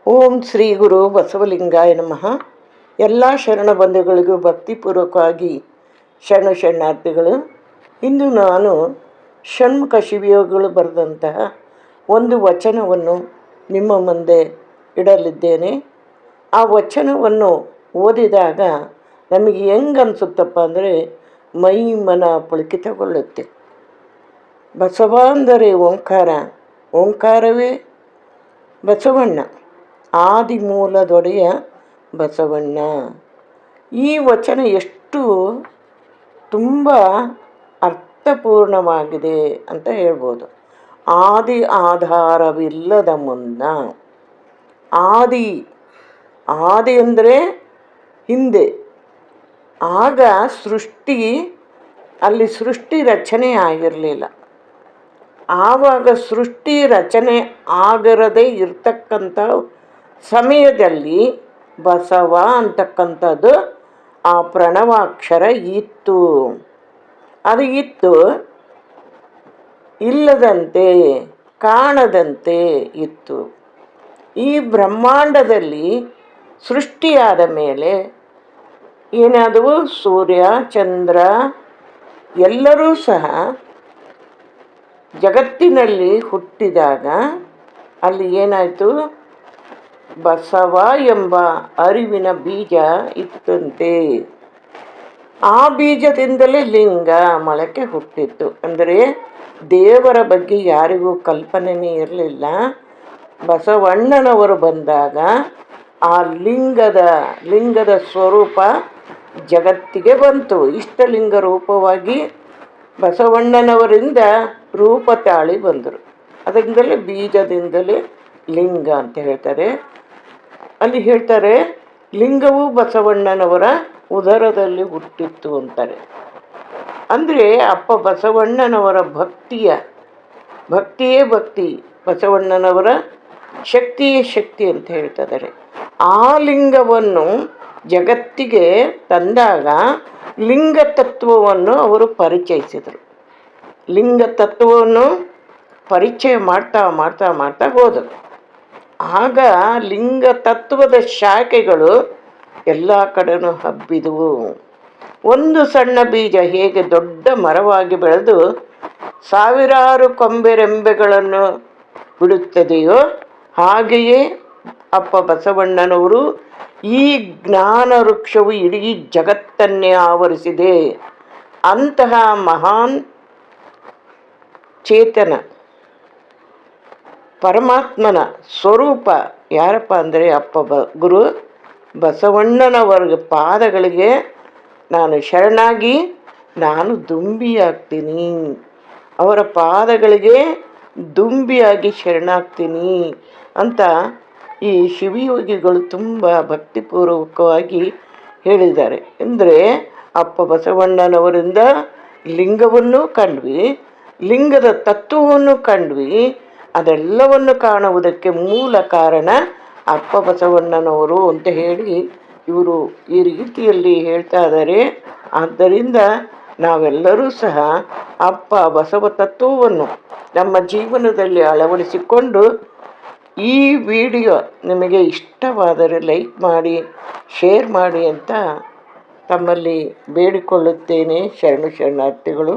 ಓಂ ಶ್ರೀ ಗುರು ಬಸವಲಿಂಗಾಯ ನಮಃ. ಎಲ್ಲ ಶರಣ ಬಂಧುಗಳಿಗೂ ಭಕ್ತಿಪೂರ್ವಕವಾಗಿ ಶರಣಾರ್ಥಿಗಳು. ಇಂದು ನಾನು ಷಣ್ಮುಖ ಶಿವಯೋಗಿಗಳು ಬರೆದಂತಹ ಒಂದು ವಚನವನ್ನು ನಿಮ್ಮ ಮುಂದೆ ಇಡಲಿದ್ದೇನೆ. ಆ ವಚನವನ್ನು ಓದಿದಾಗ ನಮಗೆ ಹೆಂಗನ್ಸುತ್ತಪ್ಪ ಅಂದರೆ ಮೈ ಮನ ಪುಳಕಿತಗೊಳ್ಳುತ್ತೆ. ಬಸವ ಅಂದರೆ ಓಂಕಾರ, ಓಂಕಾರವೇ ಬಸವಣ್ಣ, ಆದಿಮೂಲದೊಡೆಯ ಬಸವಣ್ಣ. ಈ ವಚನ ಎಷ್ಟು ತುಂಬ ಅರ್ಥಪೂರ್ಣವಾಗಿದೆ ಅಂತ ಹೇಳ್ಬೋದು. ಆದಿ ಆಧಾರವಿಲ್ಲದ ಮುನ್ನ, ಆದಿ ಅಂದರೆ ಹಿಂದೆ, ಆಗ ಅಲ್ಲಿ ಸೃಷ್ಟಿ ರಚನೆ ಆಗಿರಲಿಲ್ಲ. ಆವಾಗ ಸೃಷ್ಟಿ ರಚನೆ ಆಗಿರದೇ ಇರ್ತಕ್ಕಂಥ ಸಮಯದಲ್ಲಿ ಬಸವ ಅಂತಕ್ಕಂಥದ್ದು ಆ ಪ್ರಣವಾಕ್ಷರ ಇತ್ತು. ಅದು ಇತ್ತು, ಇಲ್ಲದಂತೆ ಕಾಣದಂತೆ ಇತ್ತು. ಈ ಬ್ರಹ್ಮಾಂಡದಲ್ಲಿ ಸೃಷ್ಟಿಯಾದ ಮೇಲೆ ಏನಾದವು, ಸೂರ್ಯ ಚಂದ್ರ ಎಲ್ಲರೂ ಸಹ ಜಗತ್ತಿನಲ್ಲಿ ಹುಟ್ಟಿದಾಗ ಅಲ್ಲಿ ಏನಾಯಿತು, ಬಸವ ಎಂಬ ಅರಿವಿನ ಬೀಜ ಇತ್ತಂತೆ. ಆ ಬೀಜದಿಂದಲೇ ಲಿಂಗ ಮೊಳಕೆ ಹುಟ್ಟಿತ್ತು. ಅಂದರೆ ದೇವರ ಬಗ್ಗೆ ಯಾರಿಗೂ ಕಲ್ಪನೆಯೇ ಇರಲಿಲ್ಲ. ಬಸವಣ್ಣನವರು ಬಂದಾಗ ಆ ಲಿಂಗದ ಸ್ವರೂಪ ಜಗತ್ತಿಗೆ ಬಂತು. ಇಷ್ಟಲಿಂಗ ರೂಪವಾಗಿ ಬಸವಣ್ಣನವರಿಂದ ರೂಪ ತಾಳಿ ಬಂದರು. ಅದರಿಂದಲೇ ಬೀಜದಿಂದಲೇ ಲಿಂಗ ಅಂತ ಹೇಳ್ತಾರೆ. ಅಲ್ಲಿ ಹೇಳ್ತಾರೆ, ಲಿಂಗವು ಬಸವಣ್ಣನವರ ಉದರದಲ್ಲಿ ಹುಟ್ಟಿತ್ತು ಅಂತಾರೆ. ಅಂದರೆ ಅಪ್ಪ ಬಸವಣ್ಣನವರ ಭಕ್ತಿಯೇ ಭಕ್ತಿ, ಬಸವಣ್ಣನವರ ಶಕ್ತಿಯೇ ಶಕ್ತಿ ಅಂತ ಹೇಳ್ತಿದ್ದಾರೆ. ಆ ಲಿಂಗವನ್ನು ಜಗತ್ತಿಗೆ ತಂದಾಗ ಲಿಂಗ ತತ್ವವನ್ನು ಅವರು ಪರಿಚಯಿಸಿದರು. ಲಿಂಗ ತತ್ವವನ್ನು ಪರಿಚಯ ಮಾಡ್ತಾ ಹೋದರು. ಆಗ ಲಿಂಗ ತತ್ವದ ಶಾಖೆಗಳು ಎಲ್ಲ ಕಡೆನೂ ಹಬ್ಬಿದವು. ಒಂದು ಸಣ್ಣ ಬೀಜ ಹೇಗೆ ದೊಡ್ಡ ಮರವಾಗಿ ಬೆಳೆದು ಸಾವಿರಾರು ಕೊಂಬೆರೆಂಬೆಗಳನ್ನು ಬಿಡುತ್ತದೆಯೋ, ಹಾಗೆಯೇ ಅಪ್ಪ ಬಸವಣ್ಣನವರು ಈ ಜ್ಞಾನ ವೃಕ್ಷವು ಇಡೀ ಜಗತ್ತನ್ನೇ ಆವರಿಸಿದೆ. ಅಂತಹ ಮಹಾನ್ ಚೇತನ ಪರಮಾತ್ಮನ ಸ್ವರೂಪ ಯಾರಪ್ಪ ಅಂದರೆ ಗುರು ಬಸವಣ್ಣನವರ ಪಾದಗಳಿಗೆ ನಾನು ಶರಣಾಗಿ ನಾನು ದುಂಬಿಯಾಗ್ತೀನಿ. ಅವರ ಪಾದಗಳಿಗೆ ದುಂಬಿಯಾಗಿ ಶರಣಾಗ್ತೀನಿ ಅಂತ ಈ ಶಿವಯೋಗಿಗಳು ತುಂಬ ಭಕ್ತಿಪೂರ್ವಕವಾಗಿ ಹೇಳಿದ್ದಾರೆ. ಅಂದರೆ ಅಪ್ಪ ಬಸವಣ್ಣನವರಿಂದ ಲಿಂಗವನ್ನು ಕಂಡ್ವಿ, ಲಿಂಗದ ತತ್ವವನ್ನು ಕಂಡ್ವಿ. ಅದೆಲ್ಲವನ್ನು ಕಾಣುವುದಕ್ಕೆ ಮೂಲ ಕಾರಣ ಅಪ್ಪ ಬಸವಣ್ಣನವರು ಅಂತ ಹೇಳಿ ಇವರು ಈ ರೀತಿಯಲ್ಲಿ ಹೇಳ್ತಾ ಇದ್ದಾರೆ. ಆದ್ದರಿಂದ ನಾವೆಲ್ಲರೂ ಸಹ ಅಪ್ಪ ಬಸವ ತತ್ವವನ್ನು ನಮ್ಮ ಜೀವನದಲ್ಲಿ ಅಳವಡಿಸಿಕೊಂಡು, ಈ ವಿಡಿಯೋ ನಿಮಗೆ ಇಷ್ಟವಾದರೆ ಲೈಕ್ ಮಾಡಿ, ಶೇರ್ ಮಾಡಿ ಅಂತ ತಮ್ಮಲ್ಲಿ ಬೇಡಿಕೊಳ್ಳುತ್ತೇನೆ. ಶರಣಾರ್ಥಿಗಳು.